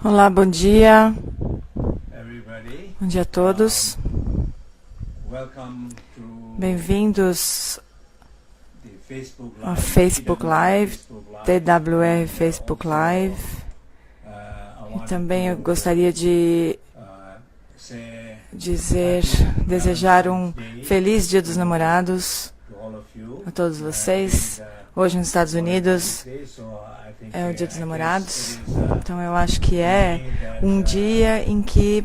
Olá, bom dia. Bom dia a todos. Bem-vindos ao Facebook Live, TWR Facebook Live. E também eu gostaria de desejar um feliz Dia dos Namorados a todos vocês. Hoje nos Estados Unidos é o Dia dos Namorados, então eu acho que é um dia em que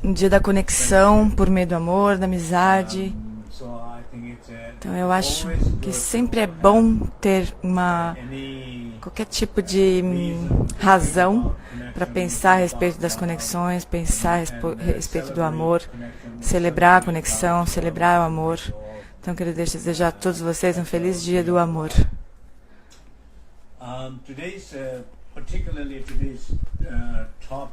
um dia da conexão por meio do amor, da amizade. Então eu acho que sempre é bom ter qualquer tipo de razão para pensar a respeito das conexões, pensar a respeito do amor, celebrar a conexão, celebrar o amor. Então, quero desejar a todos vocês um feliz Dia do Amor.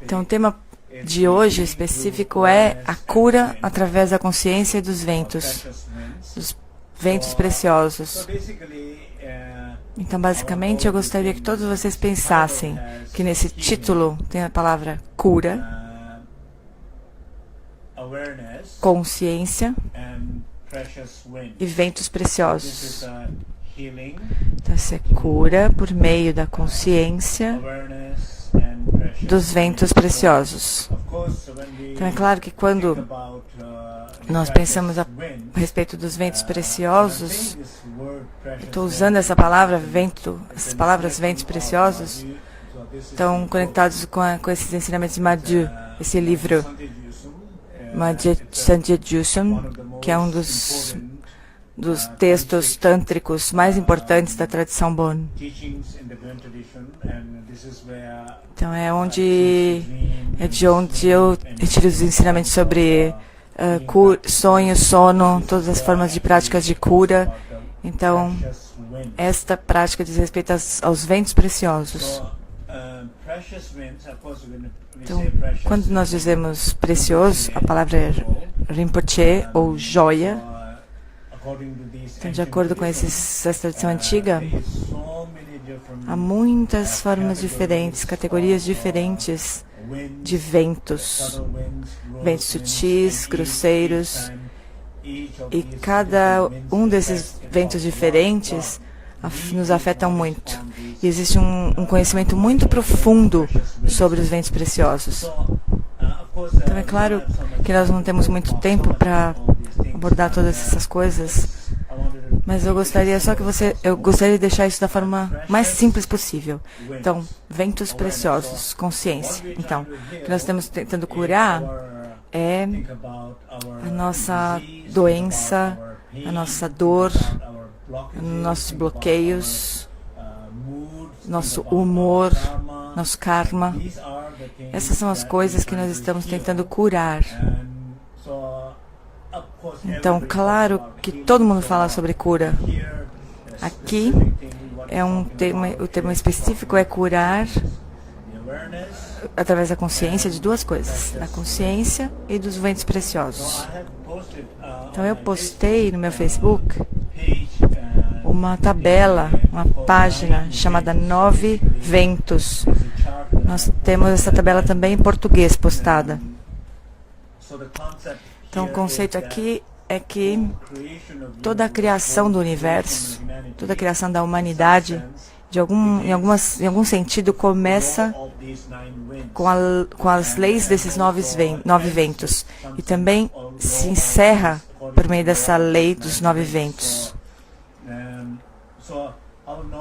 Então, o tema de hoje específico é a cura através da consciência e dos ventos preciosos. Então, basicamente, eu gostaria que todos vocês pensassem que nesse título tem a palavra cura, consciência e ventos preciosos. Então, essa é cura por meio da consciência dos ventos preciosos. Então, é claro que quando nós pensamos a respeito dos ventos preciosos, estou usando essa palavra, essas palavras ventos preciosos, estão conectados com esses ensinamentos de Madhu, esse livro, Madhya Sanjayusam, que é um dos textos tântricos mais importantes da tradição Bon. Então é de onde eu retiro os ensinamentos sobre sonho, sono, todas as formas de práticas de cura. Então, esta prática diz respeito aos ventos preciosos. Então, quando nós dizemos precioso, a palavra é Rinpoche ou joia. Então, de acordo com essa tradição antiga, há muitas formas diferentes, categorias diferentes de ventos. Ventos sutis, grosseiros. E cada um desses ventos diferentes nos afetam muito. E existe um conhecimento muito profundo sobre os ventos preciosos. Então, é claro que nós não temos muito tempo para abordar todas essas coisas, mas eu gostaria de deixar isso da forma mais simples possível. Então, ventos preciosos, consciência. Então, o que nós estamos tentando curar é a nossa doença, a nossa dor, nossos bloqueios, nosso humor, nosso karma. Essas são as coisas que nós estamos tentando curar. Então, claro que todo mundo fala sobre cura. Aqui é o tema específico é curar através da consciência de duas coisas, da consciência e dos ventos preciosos. Então, eu postei no meu Facebook uma tabela, uma página chamada 9 Ventos. Nós temos essa tabela também em português postada. Então, o conceito aqui é que toda a criação do universo, toda a criação da humanidade, em algum sentido, começa com as leis desses 9 ventos. E também se encerra por meio dessa lei dos 9 ventos.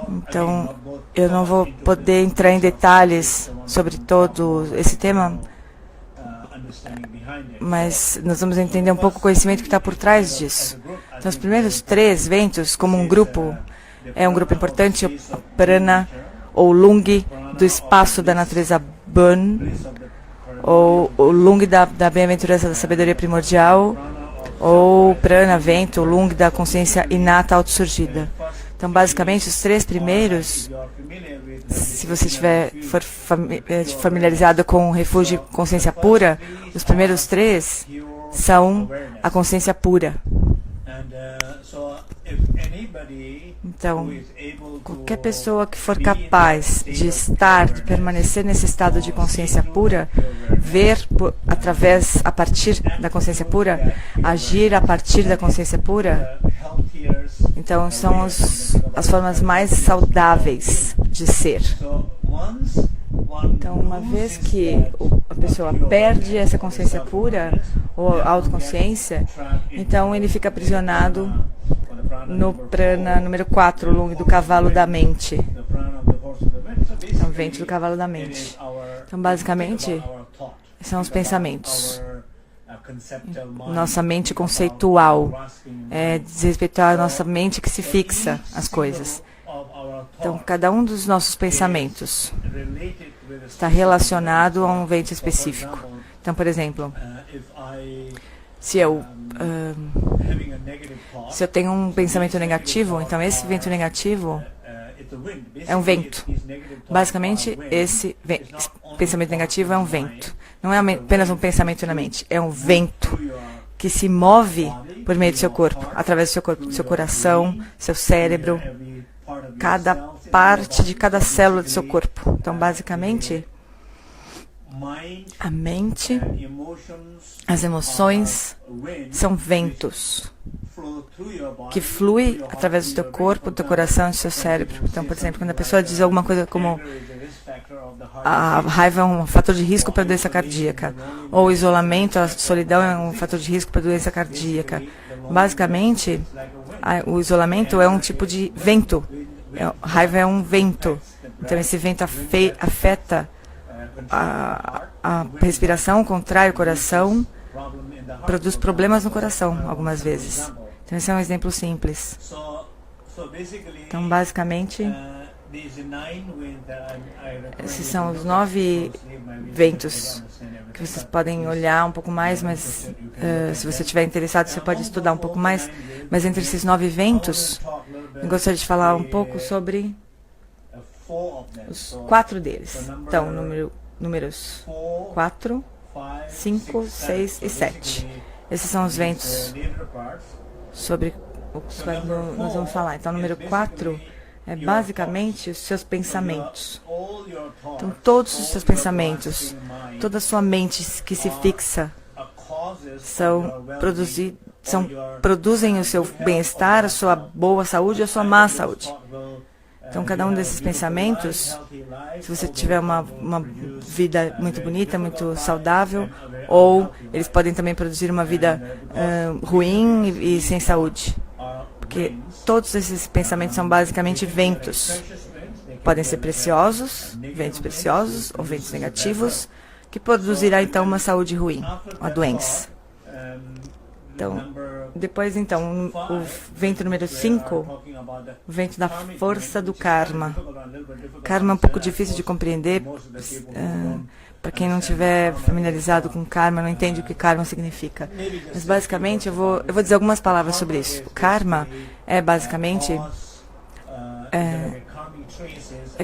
Então, eu não vou poder entrar em detalhes sobre todo esse tema, mas nós vamos entender um pouco o conhecimento que está por trás disso. Então, os primeiros 3 ventos, como um grupo, é um grupo importante, a Prana, ou Lung, do espaço da natureza Bon, ou o Lung da bem-aventurança da sabedoria primordial, ou Prana, vento, Lung da consciência inata autossurgida. Então, basicamente, os 3 primeiros, se você for familiarizado com o refúgio consciência pura, os primeiros 3 são a consciência pura. Então, qualquer pessoa que for capaz de estar, de permanecer nesse estado de consciência pura, ver a partir da consciência pura, agir a partir da consciência pura, então são as formas mais saudáveis de ser. Então, uma vez que a pessoa perde essa consciência pura, ou autoconsciência, então ele fica aprisionado no prana número 4, o lume do cavalo da mente. Então, vento do cavalo da mente. Então, basicamente, são os pensamentos. Nossa mente conceitual diz respeito à nossa mente que se fixa as coisas. Então, cada um dos nossos pensamentos está relacionado a um vento específico. Então, por exemplo, se eu tenho um pensamento negativo, então esse vento negativo é um vento. Basicamente, esse pensamento negativo é um vento. Não é apenas um pensamento na mente, é um vento que se move por meio do seu corpo, através do seu corpo, do seu coração, seu cérebro, cada parte de cada célula do seu corpo. Então, basicamente, a mente, as emoções são ventos que fluem através do teu corpo, do teu coração e do seu cérebro. Então, por exemplo, quando a pessoa diz alguma coisa como a raiva é um fator de risco para a doença cardíaca, ou o isolamento, a solidão é um fator de risco para a doença cardíaca. Basicamente, o isolamento é um tipo de vento. A raiva é um vento. Então, esse vento afeta a respiração, contrai o coração, produz problemas no coração, algumas vezes. Então, esse é um exemplo simples. Então, basicamente, esses são os 9 ventos que vocês podem olhar um pouco mais, mas se você estiver interessado, você pode estudar um pouco mais. Mas entre esses 9 ventos, eu gostaria de falar um pouco sobre os 4 deles. Então, números 4, 5, 6 e 7. Esses são os ventos sobre os quais nós vamos falar. Então, número 4 é basicamente os seus pensamentos. Então, todos os seus pensamentos, toda a sua mente que se fixa, produzem o seu bem-estar, a sua boa saúde e a sua má saúde. Então, cada um desses pensamentos, se você tiver uma vida muito bonita, muito saudável, ou eles podem também produzir uma vida ruim e sem saúde. Porque todos esses pensamentos são basicamente ventos. Podem ser ventos preciosos ou ventos negativos, que produzirá então uma saúde ruim, uma doença. Então, depois o vento número 5, o vento da força do karma. Karma é um pouco difícil de compreender. Para quem não estiver familiarizado com karma, não entende o que karma significa. Mas basicamente eu vou dizer algumas palavras sobre isso. O karma é basicamente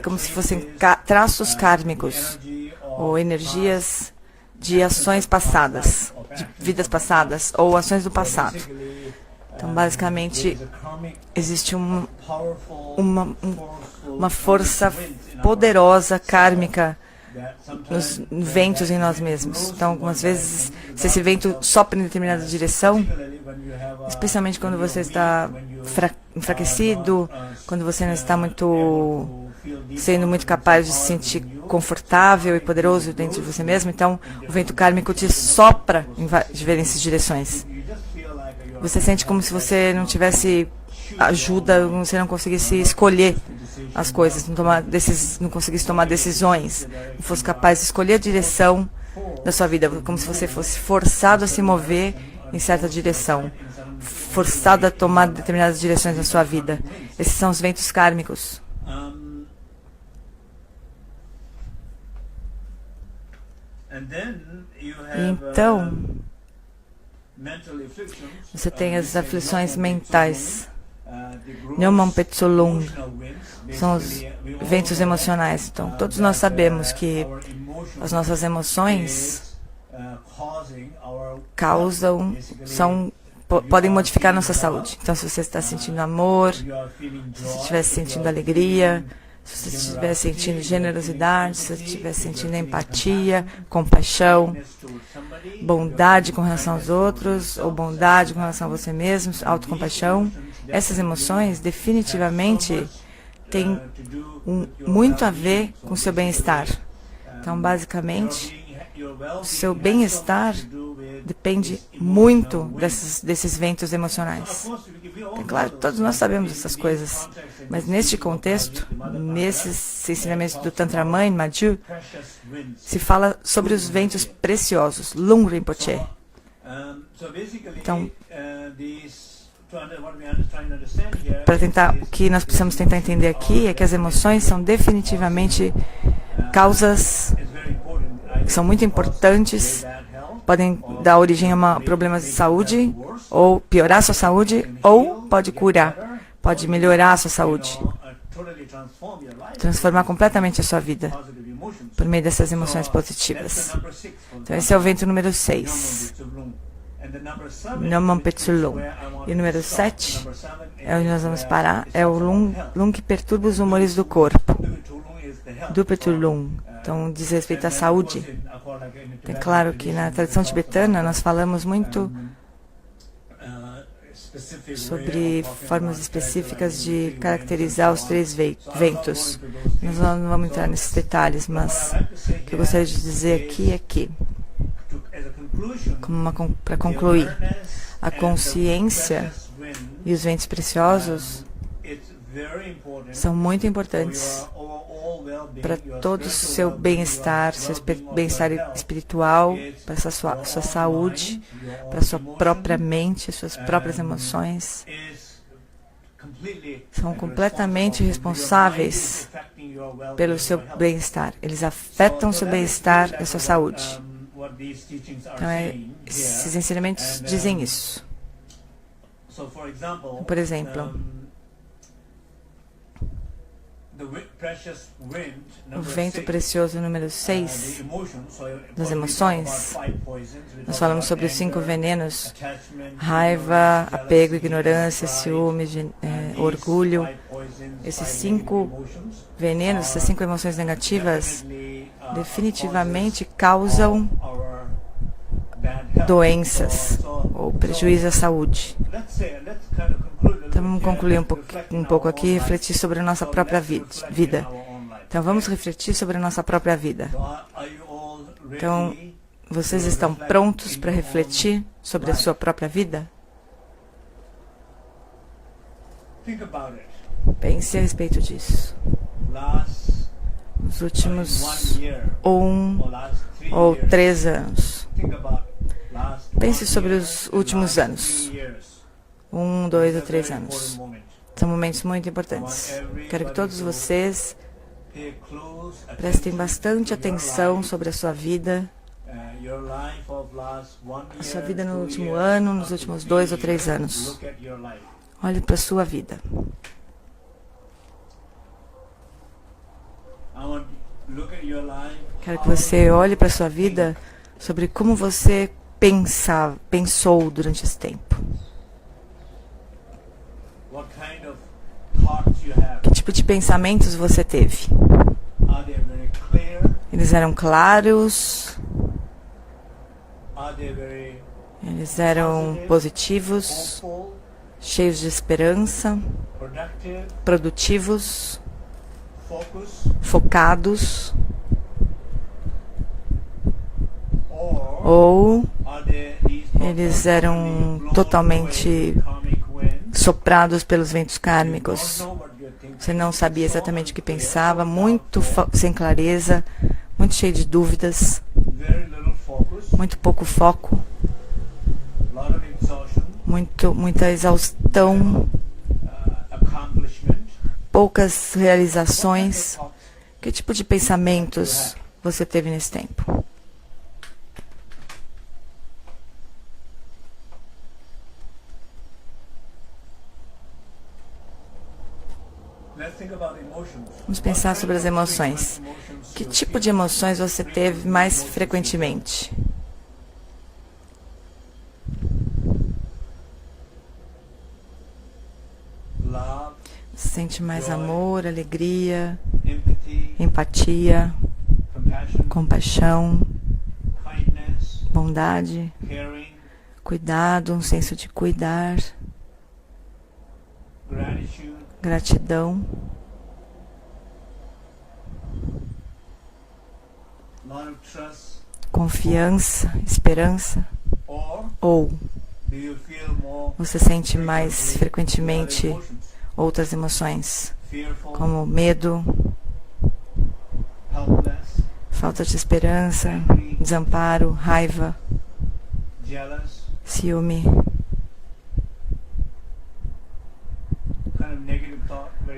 como se fossem traços kármicos ou energias de ações passadas, de vidas passadas ou ações do passado. Então, basicamente, existe uma força poderosa kármica nos ventos em nós mesmos. Então, algumas vezes, se esse vento sopra em determinada direção, especialmente quando você está enfraquecido, quando você não está sendo muito capaz de se sentir confortável e poderoso dentro de você mesmo, então o vento kármico te sopra em diferentes direções. Você sente como se você não tivesse ajuda, você não conseguisse escolher as coisas, não conseguisse tomar decisões, não fosse capaz de escolher a direção da sua vida, como se você fosse forçado a se mover em certa direção, forçado a tomar determinadas direções na sua vida. Esses são os ventos kármicos. Então, você tem as aflições mentais. Nyoman Petsolung são os ventos emocionais. Então, todos nós sabemos que as nossas emoções podem modificar a nossa saúde. Então, se você está sentindo amor, se você estiver sentindo alegria, se você estiver sentindo generosidade, se você estiver sentindo empatia, compaixão, bondade com relação aos outros, ou bondade com relação a você mesmo, autocompaixão, essas emoções definitivamente têm muito a ver com o seu bem-estar. Então, basicamente, o seu bem-estar depende muito desses ventos emocionais. É claro, todos nós sabemos essas coisas, mas neste contexto, nesses ensinamentos do Tantra Mãe, Madhu, se fala sobre os ventos preciosos, Lung Rinpoche. Então, o que nós precisamos tentar entender aqui é que as emoções são definitivamente causas que são muito importantes, podem dar origem a problemas de saúde, ou piorar a sua saúde, ou pode curar, pode melhorar a sua saúde, transformar completamente a sua vida por meio dessas emoções positivas. Então, esse é o vento número 6. Namam Petsulung. E o número 7, é onde nós vamos parar, é o Lung que perturba os humores do corpo. Dupetulung. Então, diz respeito à saúde. É claro que na tradição tibetana nós falamos muito sobre formas específicas de caracterizar os 3 ventos. Nós não vamos entrar nesses detalhes, mas o que eu gostaria de dizer aqui é que, para concluir, a consciência e os ventos preciosos são muito importantes para todo o seu bem-estar espiritual, para a sua saúde, para a sua própria mente, suas próprias emoções. São completamente responsáveis pelo seu bem-estar. Eles afetam o seu bem-estar e a sua saúde. Então, esses ensinamentos dizem isso. Por exemplo, o vento precioso número 6 das emoções. Nós falamos sobre os 5 venenos: raiva, apego, ignorância, ciúme, orgulho. Esses 5 venenos, essas 5 emoções negativas, definitivamente causam doenças ou prejuízo à saúde. Então, vamos concluir um pouco aqui e refletir sobre a nossa própria vida. Então, vamos refletir sobre a nossa própria vida. Então, vocês estão prontos para refletir sobre a sua própria vida? Pense a respeito disso. Nos últimos 1 ou 3 anos. Pense sobre os últimos anos. 1, 2 ou 3 anos. São momentos muito importantes. Quero que todos vocês prestem bastante atenção sobre a sua vida. A sua vida no último ano, nos últimos 2 ou 3 anos. Olhe para a sua vida. Quero que você olhe para a sua vida sobre como você pensou durante esse tempo. Que tipo de pensamentos você teve? Eles eram claros? Eles eram positivos? Cheios de esperança? Produtivos? Focados? Ou eles eram totalmente soprados pelos ventos kármicos? Você não sabia exatamente o que pensava, muito sem clareza, muito cheio de dúvidas, muito pouco foco, muita exaustão, poucas realizações. Que tipo de pensamentos você teve nesse tempo? Vamos pensar sobre as emoções. Que tipo de emoções você teve mais frequentemente? Você sente mais amor, alegria, empatia, compaixão, bondade, cuidado, um senso de cuidar, gratidão, confiança, esperança. Ou você sente mais frequentemente outras emoções, como medo, falta de esperança, desamparo, raiva, ciúme,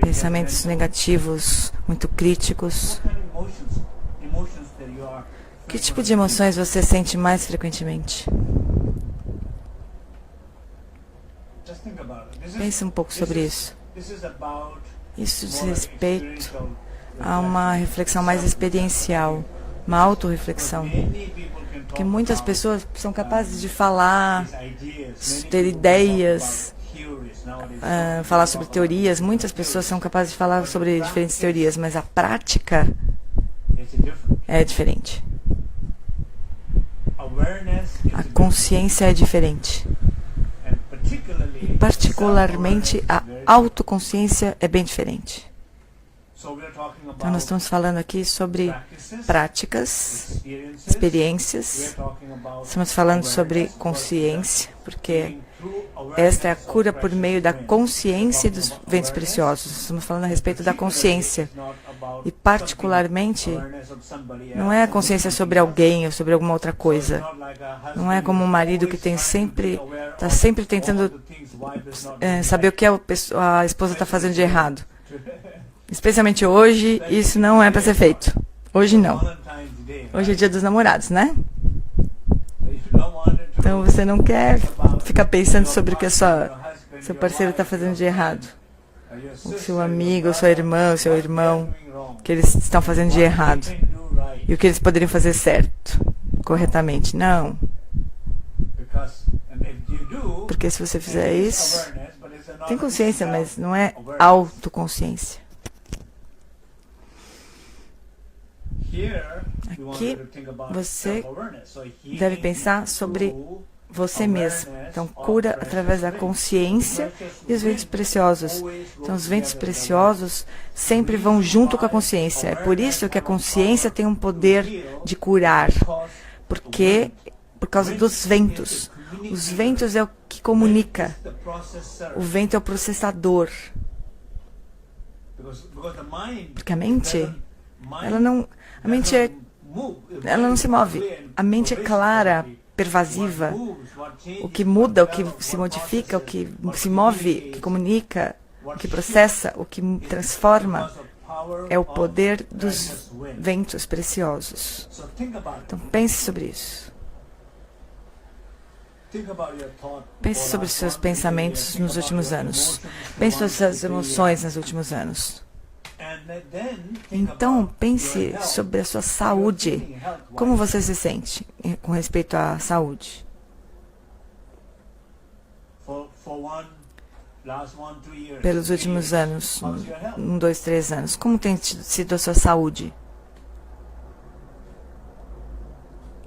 pensamentos negativos, muito críticos. Que tipo de emoções você sente mais frequentemente? Pense um pouco sobre isso. Isso diz respeito a uma reflexão mais experiencial, uma autorreflexão. Porque muitas pessoas são capazes de falar, ter ideias, falar sobre teorias. Muitas pessoas são capazes de falar sobre diferentes teorias, mas a prática é diferente. A consciência é diferente. E particularmente a autoconsciência é bem diferente. Então nós estamos falando aqui sobre práticas, experiências. Estamos falando sobre consciência, porque esta é a cura por meio da consciência dos ventos preciosos. Estamos falando a respeito da consciência. E particularmente, não é a consciência sobre alguém ou sobre alguma outra coisa. Não é como um marido que está sempre tentando saber o que a esposa está fazendo de errado. Especialmente hoje, isso não é para ser feito. Hoje não. Hoje é dia dos namorados, né? Então você não quer ficar pensando sobre o que seu parceiro está fazendo de errado. O seu amigo, o seu irmão, o que eles estão fazendo de errado. E o que eles poderiam fazer certo, corretamente. Não. Porque se você fizer isso, tem consciência, mas não é autoconsciência. Aqui você deve pensar sobre você mesmo. Então, cura através da consciência e os ventos preciosos. Então, os ventos preciosos sempre vão junto com a consciência. É por isso que a consciência tem um poder de curar. Por causa dos ventos. Os ventos é o que comunica. O vento é o processador. Porque a mente, ela não se move. A mente é clara, pervasiva. O que muda, o que se modifica, o que se move, o que comunica, o que processa, o que transforma é o poder dos ventos preciosos. Então pense sobre isso. Pense sobre os seus pensamentos nos últimos anos. Pense sobre as suas emoções nos últimos anos. Então, pense sobre a sua saúde. Como você se sente com respeito à saúde? Pelos últimos anos, 1, 2, 3 anos, como tem sido a sua saúde?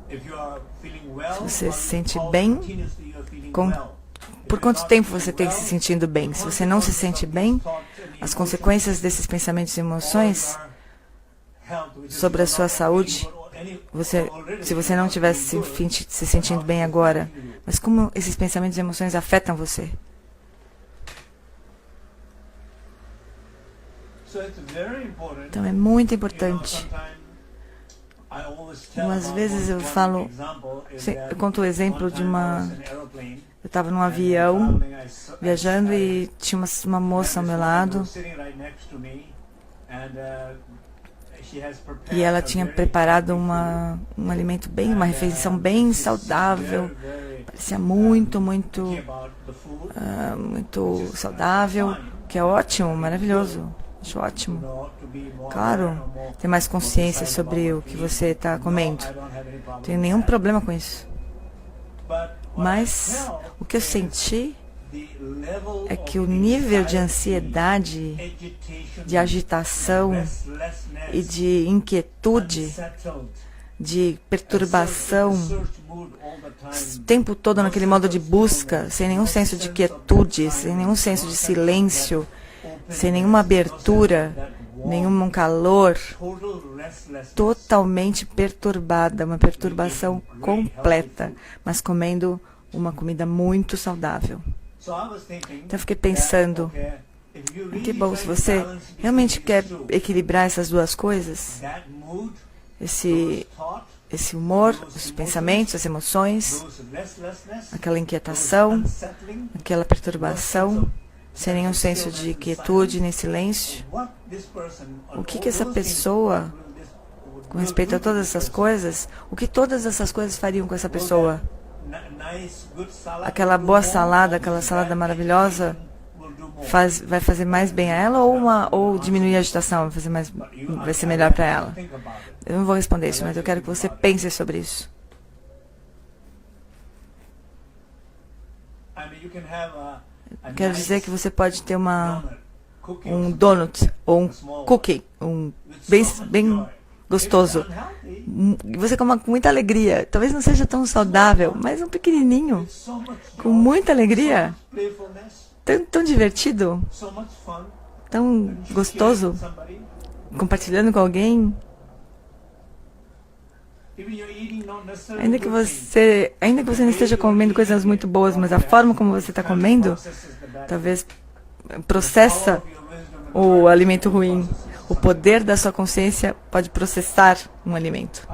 Se você se sente bem, por quanto tempo você tem se sentindo bem? Se você não se sente bem, as consequências desses pensamentos e emoções sobre a sua saúde, se você não estivesse se sentindo bem agora, mas como esses pensamentos e emoções afetam você? Então é muito importante. Umas vezes eu conto o exemplo de eu estava num avião viajando e tinha uma moça ao meu lado e ela tinha preparado um alimento uma refeição bem saudável, parecia muito saudável, que é ótimo, maravilhoso. Acho ótimo. Claro, ter mais consciência sobre o que você está comendo. Não tenho nenhum problema com isso. Mas o que eu senti é que o nível de ansiedade, de agitação e de inquietude, de perturbação, o tempo todo naquele modo de busca, sem nenhum senso de quietude, sem nenhum senso de silêncio, sem nenhuma abertura, nenhum calor, totalmente perturbada, uma perturbação completa, mas comendo uma comida muito saudável. Então eu fiquei pensando, que bom, se você realmente quer equilibrar essas duas coisas, esse humor, os pensamentos, as emoções, aquela inquietação, aquela perturbação, sem nenhum senso de quietude nem silêncio, o que essa pessoa, com respeito a todas essas coisas, o que todas essas coisas fariam com essa pessoa? Aquela boa salada, aquela salada maravilhosa, vai fazer mais bem a ela ou diminuir a agitação, vai ser melhor para ela? Eu não vou responder isso, mas eu quero que você pense sobre isso. Quero dizer que você pode ter um donut ou um cookie, bem gostoso. Você come com muita alegria. Talvez não seja tão saudável, mas um pequenininho, com muita alegria. Tão divertido, tão gostoso, compartilhando com alguém. Ainda que você não esteja comendo coisas muito boas, mas a forma como você está comendo, talvez processa o alimento ruim. O poder da sua consciência pode processar um alimento.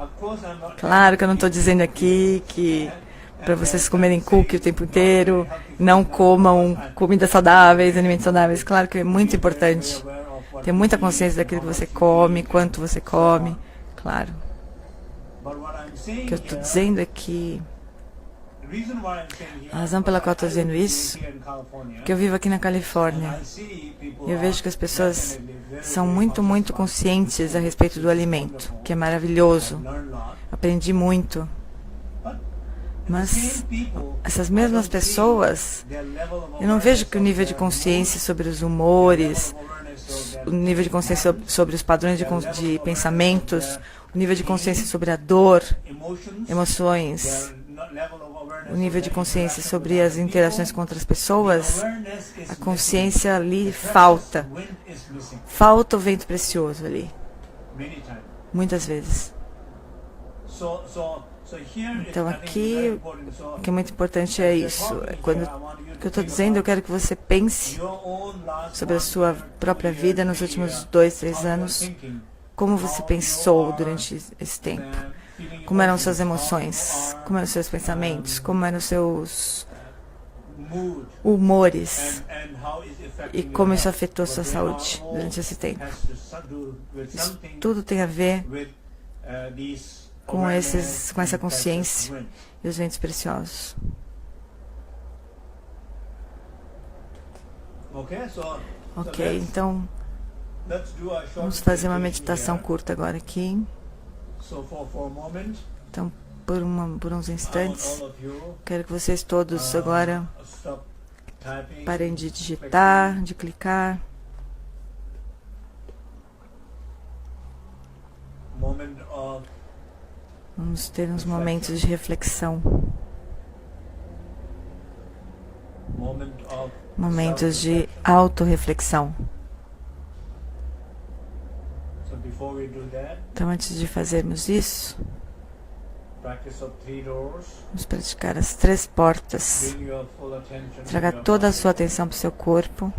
Claro que eu não estou dizendo aqui que para vocês comerem cookie o tempo inteiro, não comam comidas saudáveis, alimentos saudáveis. Claro que é muito importante ter muita consciência daquilo que você come, quanto você come, claro. O que eu estou dizendo é que a razão pela qual eu estou dizendo isso é que eu vivo aqui na Califórnia e eu vejo que as pessoas são muito, muito conscientes a respeito do alimento, que é maravilhoso. Aprendi muito. Mas essas mesmas pessoas, eu não vejo que o nível de consciência sobre os humores, o nível de consciência sobre os padrões de pensamentos, o nível de consciência sobre a dor, emoções, o nível de consciência sobre as interações com outras pessoas, a consciência ali falta. Falta o vento precioso ali. Muitas vezes. Então aqui, o que é muito importante é isso. O que eu estou dizendo, eu quero que você pense sobre a sua própria vida nos últimos 2, 3 anos. Como você pensou durante esse tempo? Como eram suas emoções? Como eram seus pensamentos? Como eram seus humores? E como isso afetou sua saúde durante esse tempo? Isso tudo tem a ver com essa consciência e os ventos preciosos. Ok, então vamos fazer uma meditação curta agora aqui. Então, por uns instantes, quero que vocês todos agora parem de digitar, de clicar. Vamos ter uns momentos de reflexão. Momentos de autorreflexão. Então, antes de fazermos isso, vamos praticar as 3 portas. Traga toda a sua atenção para o seu corpo.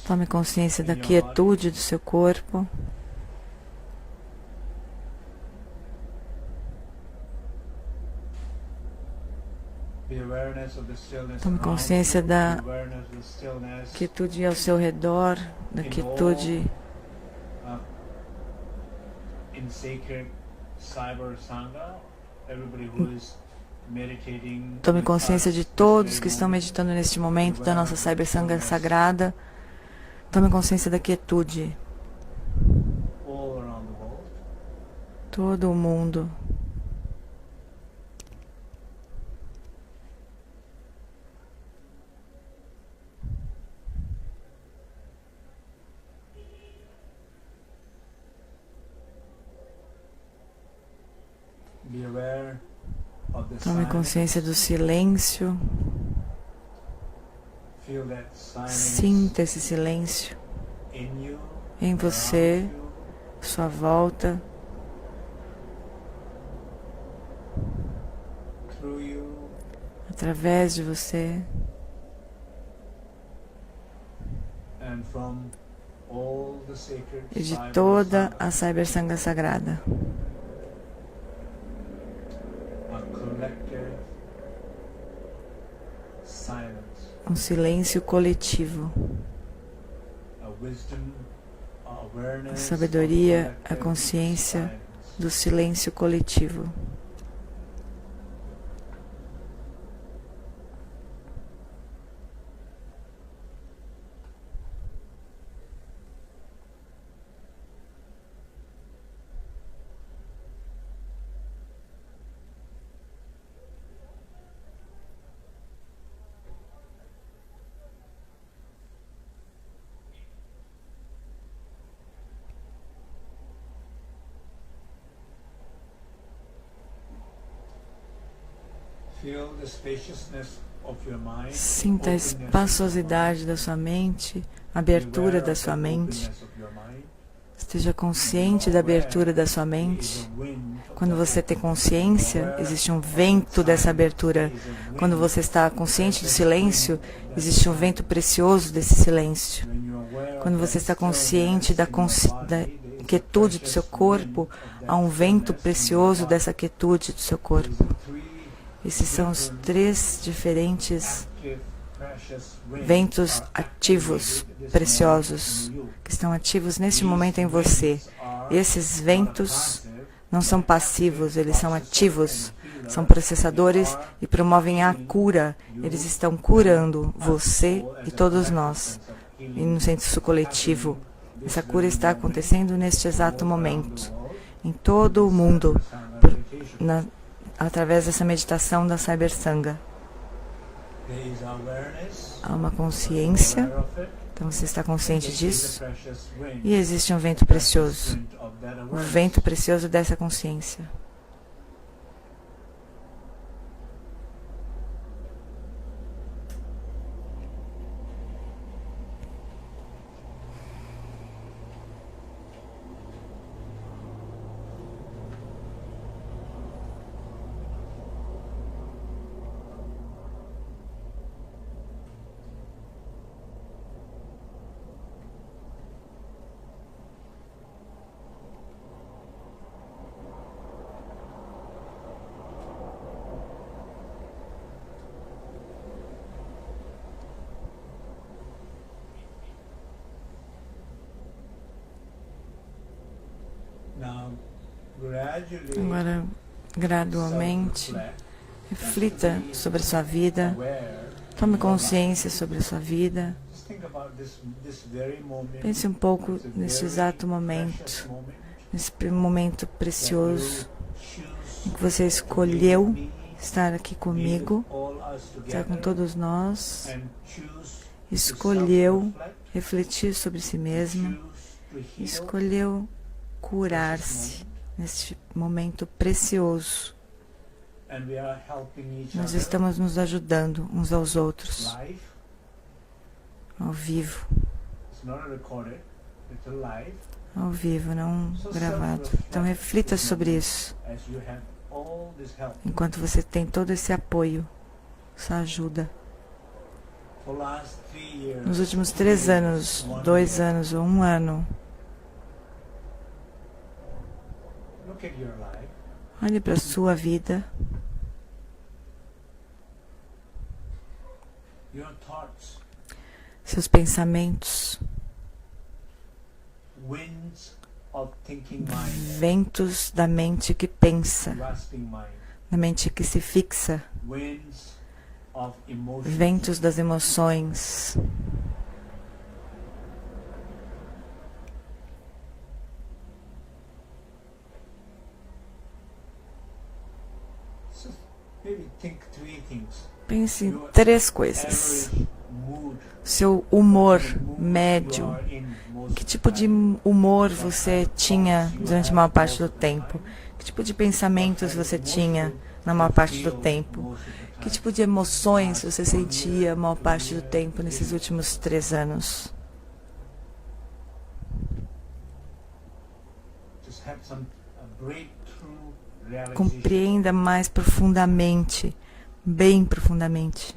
Tome consciência da quietude do seu corpo. Tome consciência da quietude ao seu redor, da quietude Tome consciência de todos que estão meditando neste momento da nossa Cyber Sangha sagrada. Tome consciência da quietude. Todo o mundo. Tome consciência do silêncio. Sinta esse silêncio em você, sua volta, através de você e de toda a Cyber Sangha sagrada. Um silêncio coletivo. A sabedoria, a consciência do silêncio coletivo. Sinta a espaciosidade da sua mente, a abertura da sua mente. Esteja consciente da abertura da sua mente. Quando você tem consciência, existe um vento dessa abertura. Quando você está consciente do silêncio, existe um vento precioso desse silêncio. Quando você está consciente da quietude do seu corpo, há um vento precioso dessa quietude do seu corpo. Esses são os 3 diferentes ventos ativos, preciosos, que estão ativos neste momento em você. Esses ventos não são passivos, eles são ativos, são processadores e promovem a cura. Eles estão curando você e todos nós, e no senso coletivo. Essa cura está acontecendo neste exato momento, em todo o mundo, através dessa meditação da Cyber Sangha. Há uma consciência, então você está consciente disso, e existe um vento precioso, o vento precioso dessa consciência. Agora, gradualmente, reflita sobre a sua vida, tome consciência sobre a sua vida. Pense um pouco nesse exato momento, nesse momento precioso em que você escolheu estar aqui comigo, estar com todos nós, escolheu refletir sobre si mesmo, escolheu curar-se neste momento precioso. Nós estamos nos ajudando uns aos outros, ao vivo. Ao vivo, não gravado. Então reflita sobre isso. Enquanto você tem todo esse apoio, essa ajuda. Nos últimos 3 anos, 2 anos ou 1 ano, olhe para a sua vida. Seus pensamentos, ventos da mente que pensa, da mente que se fixa, ventos das emoções, Pense em 3 coisas. Seu humor médio. Que tipo de humor você tinha durante a maior parte do tempo? Que tipo de pensamentos você tinha na maior parte do tempo? Que tipo de emoções você sentia a maior parte do tempo nesses últimos 3 anos? Compreenda mais profundamente, bem profundamente.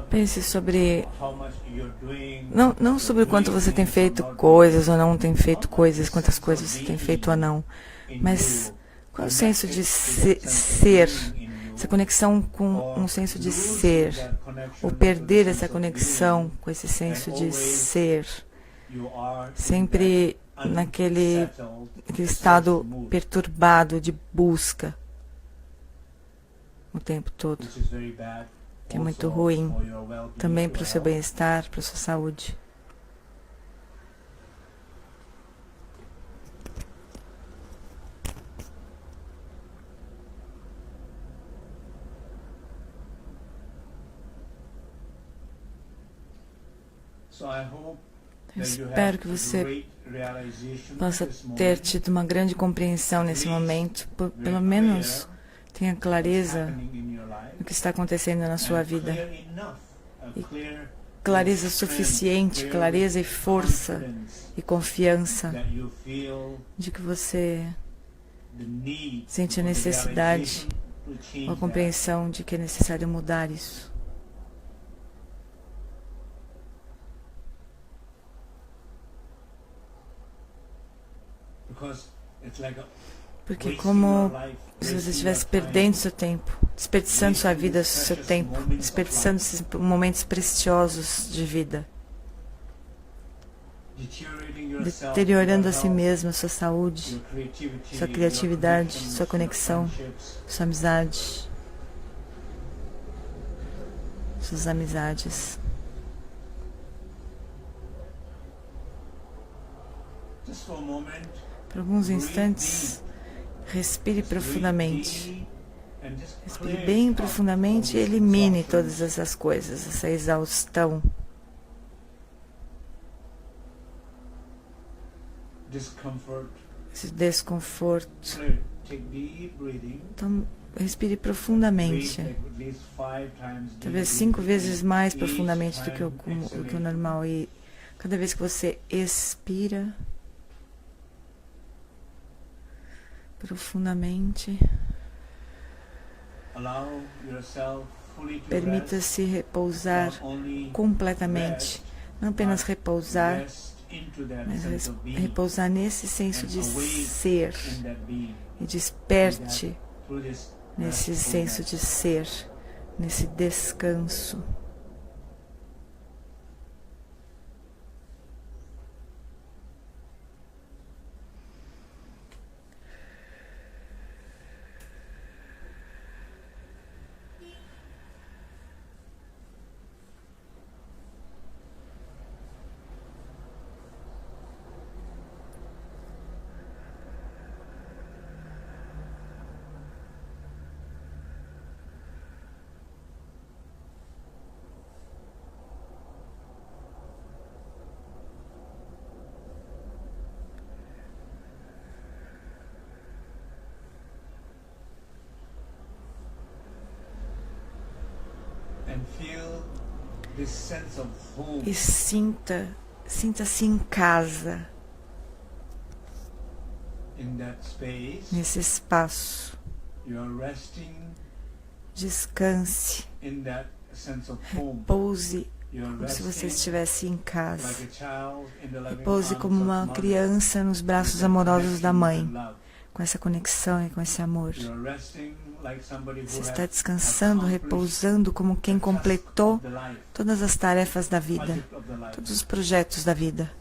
Pense sobre, não sobre o quanto você tem feito coisas ou não tem feito coisas, quantas coisas você tem feito ou não, mas qual é o senso de ser, essa conexão com um senso de ser, ou perder essa conexão com esse senso de ser, sempre naquele estado perturbado de busca o tempo todo, que é muito ruim, também para o seu bem-estar, para a sua saúde. Eu espero que você possa ter tido uma grande compreensão nesse momento, pelo menos tenha clareza do que está acontecendo na sua vida. E clareza suficiente, clareza e força e confiança de que você sente a necessidade, ou a compreensão de que é necessário mudar isso. Porque como se você estivesse perdendo seu tempo, desperdiçando sua vida, seu tempo, desperdiçando esses momentos preciosos de vida, deteriorando a si mesmo, a sua saúde, sua criatividade, sua conexão, sua amizade, suas amizades. Por alguns instantes, respire profundamente. Respire bem profundamente e elimine todas essas coisas, essa exaustão. Esse desconforto. Então, respire profundamente. Talvez 5 vezes mais profundamente do que o normal. E cada vez que você expira profundamente, permita-se repousar completamente. Não apenas repousar, mas repousar nesse senso de ser. E desperte nesse senso de ser, nesse descanso. E sinta-se em casa nesse espaço. Descanse, repouse como se você estivesse em casa. Repouse como uma criança nos braços amorosos da mãe, com essa conexão e com esse amor. Você está descansando, repousando como quem completou todas as tarefas da vida, todos os projetos da vida.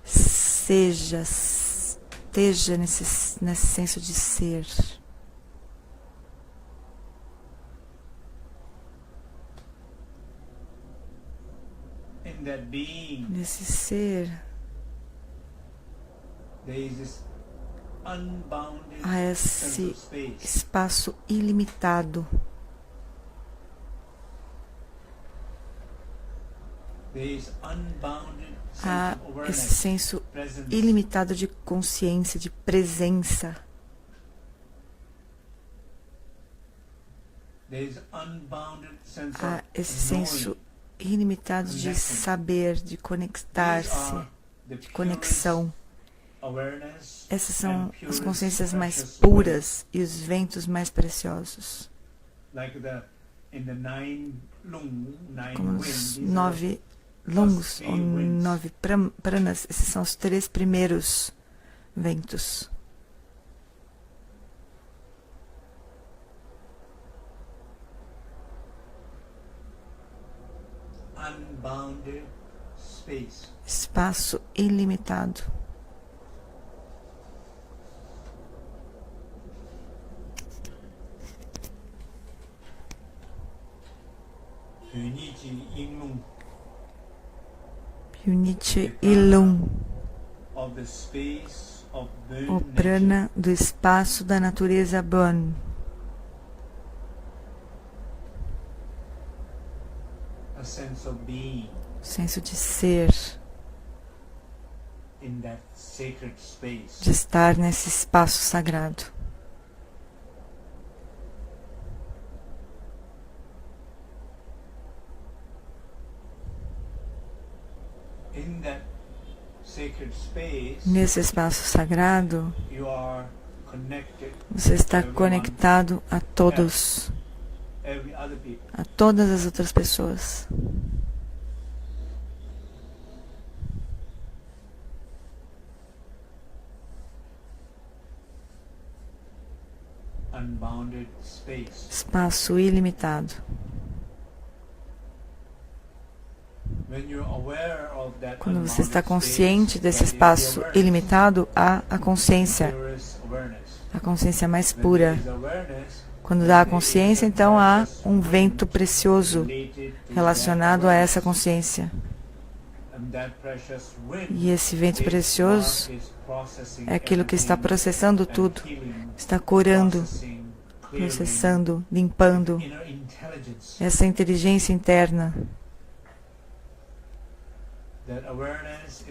Esteja nesse senso de ser. Nesse ser, há esse espaço ilimitado. Há esse senso ilimitado de consciência, de presença. Há esse senso ilimitado de saber, de conectar-se, de conexão. Essas são as consciências mais puras e os ventos mais preciosos. Como os 9 longos ou 9 pranas, esses são os 3 primeiros ventos. Espaço ilimitado. Pyunichi Ilum, o prana do espaço da natureza Bon. Senso de ser, de estar nesse espaço sagrado. Nesse espaço sagrado, você está conectado a todos, a todas as outras pessoas. Espaço ilimitado. Quando você está consciente desse espaço ilimitado, há a consciência mais pura. Quando dá a consciência, então há um vento precioso relacionado a essa consciência. E esse vento precioso é aquilo que está processando tudo, está curando, processando, limpando essa inteligência interna.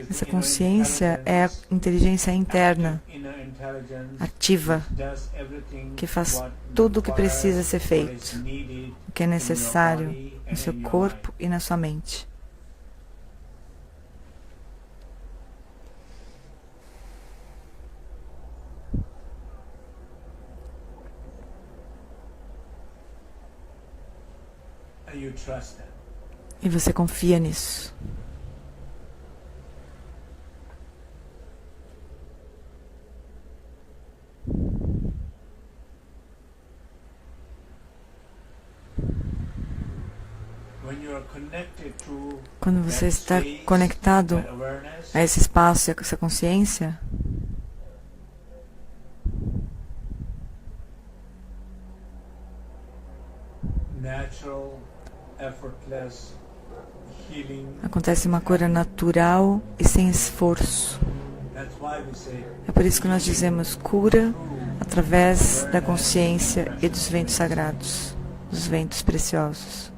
Essa consciência é a inteligência interna, ativa, que faz tudo o que precisa ser feito, o que é necessário no seu corpo e na sua mente. E você confia nisso. Quando você está conectado a esse espaço e a essa consciência, acontece uma cura natural e sem esforço. É por isso que nós dizemos cura através da consciência e dos ventos sagrados, dos ventos preciosos.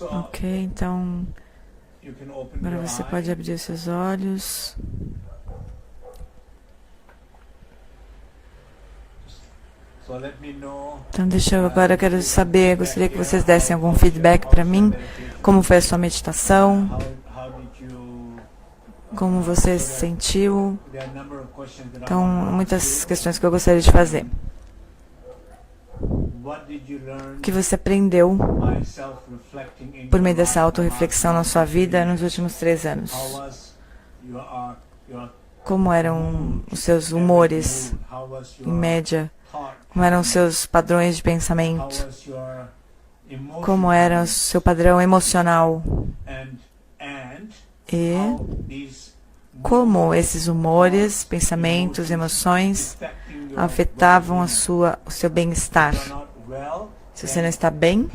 Ok, então agora você pode abrir os seus olhos. Então agora eu quero saber, gostaria que vocês dessem algum feedback para mim. Como foi a sua meditação? Como você se sentiu? Então, muitas questões que eu gostaria de fazer. O que você aprendeu por meio dessa autorreflexão na sua vida nos últimos 3 anos? Como eram os seus humores, em média? Como eram os seus padrões de pensamento? Como era o seu padrão emocional? E como esses humores, pensamentos, emoções afetavam o seu bem-estar? Se você não está bem,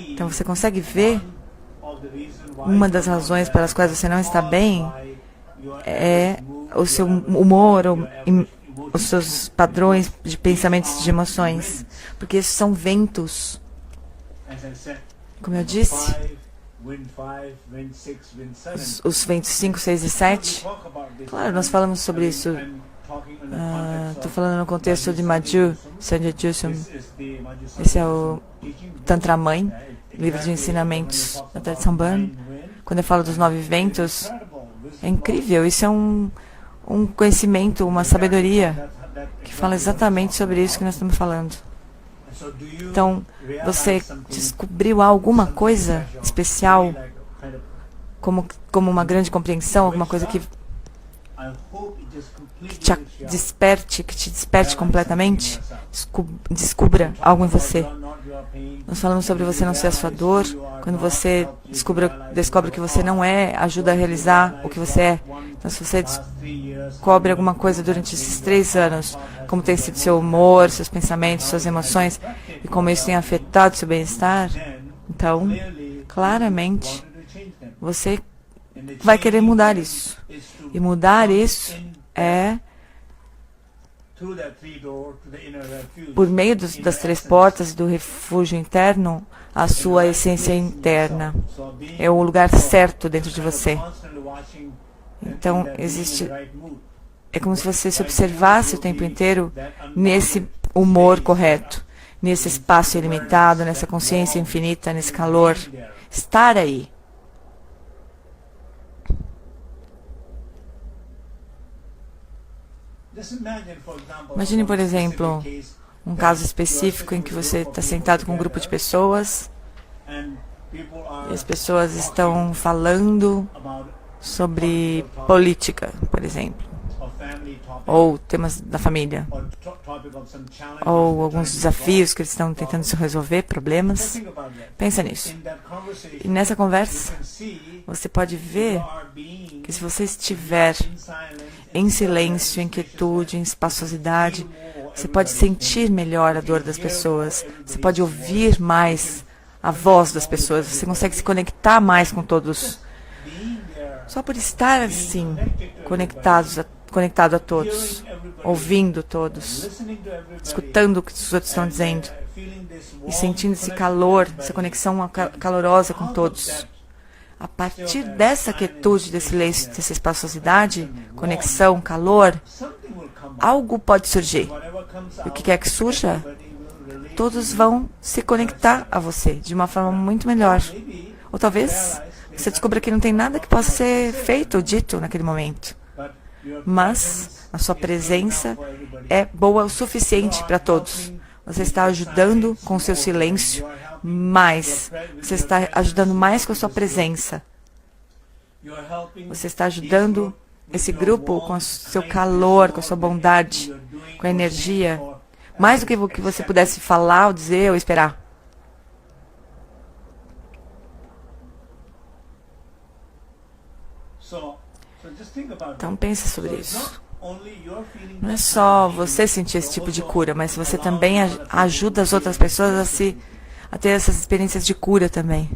então você consegue ver uma das razões pelas quais você não está bem é o seu humor, os seus padrões de pensamentos e de emoções, porque esses são ventos. Como eu disse, os ventos 5, 6 e 7. Claro, nós falamos sobre isso. Estou falando no contexto de Madhu Sanja Jusum. Esse é o Tantra Mãe, livro de ensinamentos da tradição Ban. Quando eu falo dos 9 ventos, é incrível. Isso é um conhecimento, uma sabedoria que fala exatamente sobre isso que nós estamos falando. Então, você descobriu alguma coisa especial, como uma grande compreensão, alguma coisa que te desperte completamente? Descubra algo em você. Nós falamos sobre você não ser a sua dor. Quando você descobre que você não é, ajuda a realizar o que você é. Então, se você descobre alguma coisa durante esses 3 anos, como tem sido seu humor, seus pensamentos, suas emoções, e como isso tem afetado seu bem-estar, então, claramente, você vai querer mudar isso. E mudar isso é por meio das 3 portas do refúgio interno, a sua essência interna. É o lugar certo dentro de você. Então, é como se você se observasse o tempo inteiro nesse humor correto, nesse espaço ilimitado, nessa consciência infinita, nesse calor. Estar aí. Imagine, por exemplo, um caso específico em que você está sentado com um grupo de pessoas e as pessoas estão falando sobre política, por exemplo, ou temas da família, ou alguns desafios que eles estão tentando se resolver, problemas. Pensa nisso. E nessa conversa, você pode ver que se você estiver em silêncio, em quietude, em espaçosidade, você pode sentir melhor a dor das pessoas, você pode ouvir mais a voz das pessoas, você consegue se conectar mais com todos. Só por estar assim, conectado a todos, ouvindo todos, escutando o que os outros estão dizendo e sentindo esse calor, essa conexão calorosa com todos. A partir dessa quietude, desse silêncio, dessa espaçosidade, conexão, calor, algo pode surgir. E o que quer que surja, todos vão se conectar a você de uma forma muito melhor. Ou talvez você descubra que não tem nada que possa ser feito ou dito naquele momento. Mas a sua presença é boa o suficiente para todos. Você está ajudando com o seu silêncio mais. Você está ajudando mais com a sua presença. Você está ajudando esse grupo com o seu calor, com a sua bondade, com a energia, mais do que o que você pudesse falar, ou dizer, ou esperar. Então pense sobre isso. Não é só você sentir esse tipo de cura, mas você também ajuda as outras pessoas a ter essas experiências de cura também.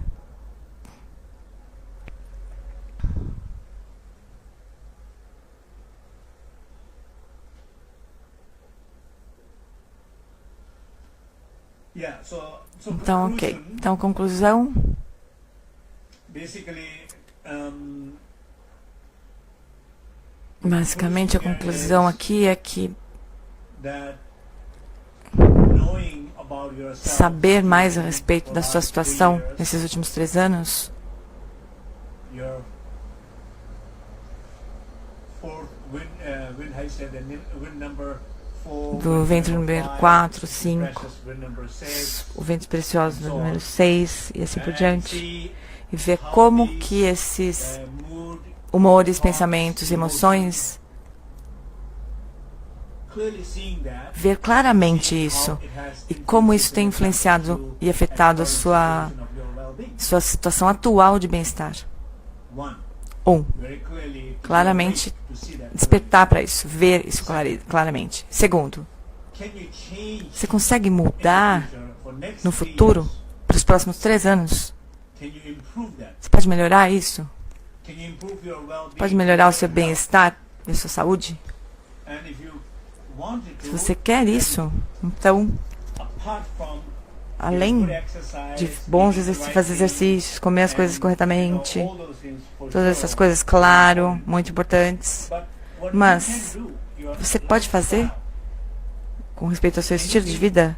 Então, ok. Então, conclusão. Basicamente, a conclusão aqui é que saber mais a respeito da sua situação nesses últimos 3 anos, do ventre número 4, 5, o ventre precioso do número 6 e assim por diante, e ver como que esses humores, pensamentos, emoções, ver claramente isso e como isso tem influenciado e afetado a sua situação atual de bem-estar. Claramente despertar para isso, ver isso claramente. Segundo, você consegue mudar no futuro para os próximos 3 anos? Você pode melhorar isso? Pode melhorar o seu bem-estar e a sua saúde? Se você quer isso, então, além de fazer exercícios, comer as coisas corretamente, todas essas coisas, claro, muito importantes, mas você pode fazer com respeito ao seu estilo de vida?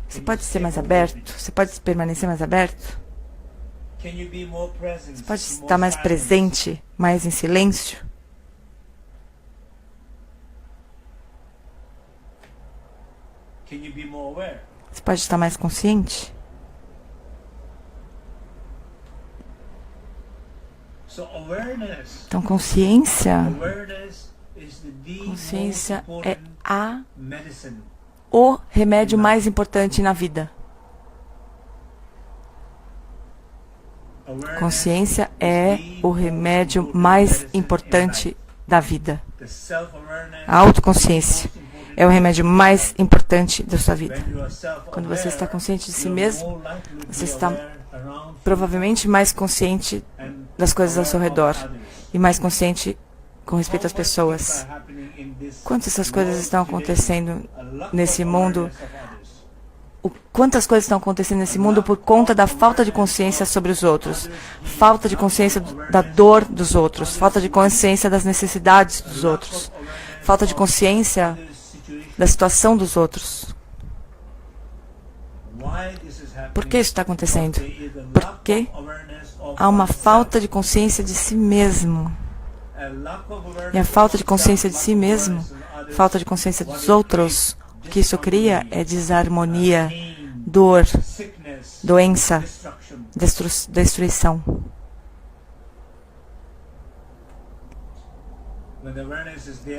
Você pode ser mais aberto? Você pode permanecer mais aberto? Você pode estar mais presente, mais em silêncio? Você pode estar mais consciente? Então, consciência é o remédio mais importante na vida. Consciência é o remédio mais importante da vida. A autoconsciência é o remédio mais importante da sua vida. Quando você está consciente de si mesmo, você está provavelmente mais consciente das coisas ao seu redor e mais consciente com respeito às pessoas. Quantas essas coisas estão acontecendo nesse mundo? Quantas coisas estão acontecendo nesse mundo por conta da falta de consciência sobre os outros, falta de consciência da dor dos outros, falta de consciência das necessidades dos outros, falta de consciência da situação dos outros. Por que isso está acontecendo? Porque há uma falta de consciência de si mesmo. E a falta de consciência de si mesmo, falta de consciência dos outros, o que isso cria é desarmonia, dor, doença, destruição.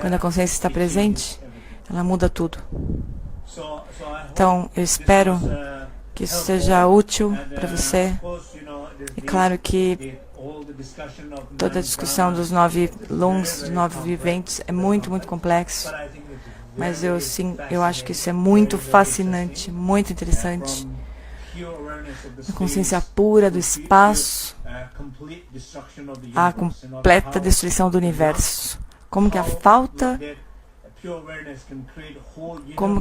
Quando a consciência está presente, ela muda tudo. Então, eu espero que isso seja útil para você. É claro que toda a discussão dos 9 lungs, dos 9 viventes, é muito, muito complexo. Mas eu acho que isso é muito fascinante, muito interessante. A consciência pura do espaço, a completa destruição do universo. Como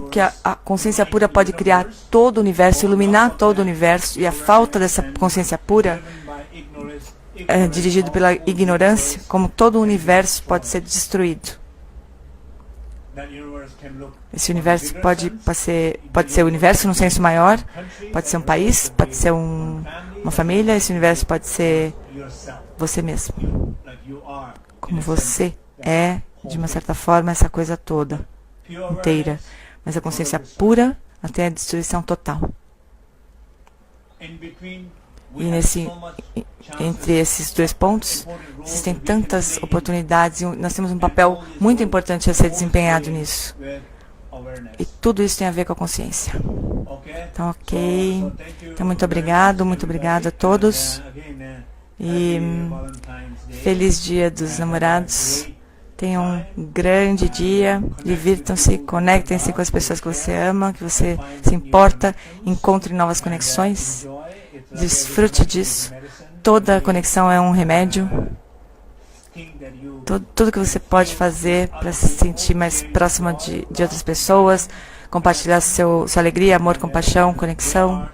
que a consciência pura pode criar todo o universo, iluminar todo o universo, e a falta dessa consciência pura, dirigido pela ignorância, como todo o universo pode ser destruído. Esse universo pode ser o universo num senso maior, pode ser um país, pode ser uma família, esse universo pode ser você mesmo. Como você é, de uma certa forma, essa coisa toda, inteira. Mas a consciência pura até a destruição total. E entre esses 2 pontos, existem tantas oportunidades e nós temos um papel muito importante a ser desempenhado nisso. E tudo isso tem a ver com a consciência. Então, ok. Então, muito obrigado a todos. E feliz Dia dos Namorados. Tenham um grande dia. Divirtam-se, conectem-se com as pessoas que você ama, que você se importa. Encontre novas conexões. Desfrute disso. Toda conexão é um remédio. Tudo que você pode fazer para se sentir mais próximo de outras pessoas, compartilhar sua alegria, amor, compaixão, conexão.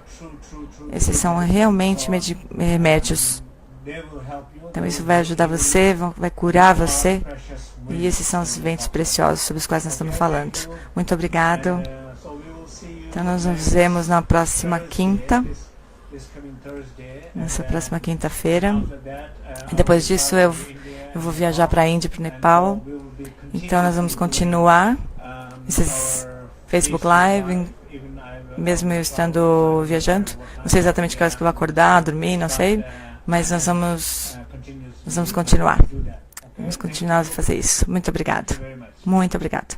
Esses são realmente remédios. Então isso vai ajudar você, vai curar você. E esses são os ventos preciosos sobre os quais nós estamos falando. Muito obrigado. Então nós nos vemos na próxima quinta. Nessa próxima quinta-feira. E depois disso eu vou viajar para a Índia e para o Nepal. Então nós vamos continuar esses Facebook Live, mesmo eu estando viajando. Não sei exatamente que horas que eu vou acordar, dormir, não sei. Mas nós vamos continuar. Vamos continuar a fazer isso. Muito obrigado. Muito obrigado.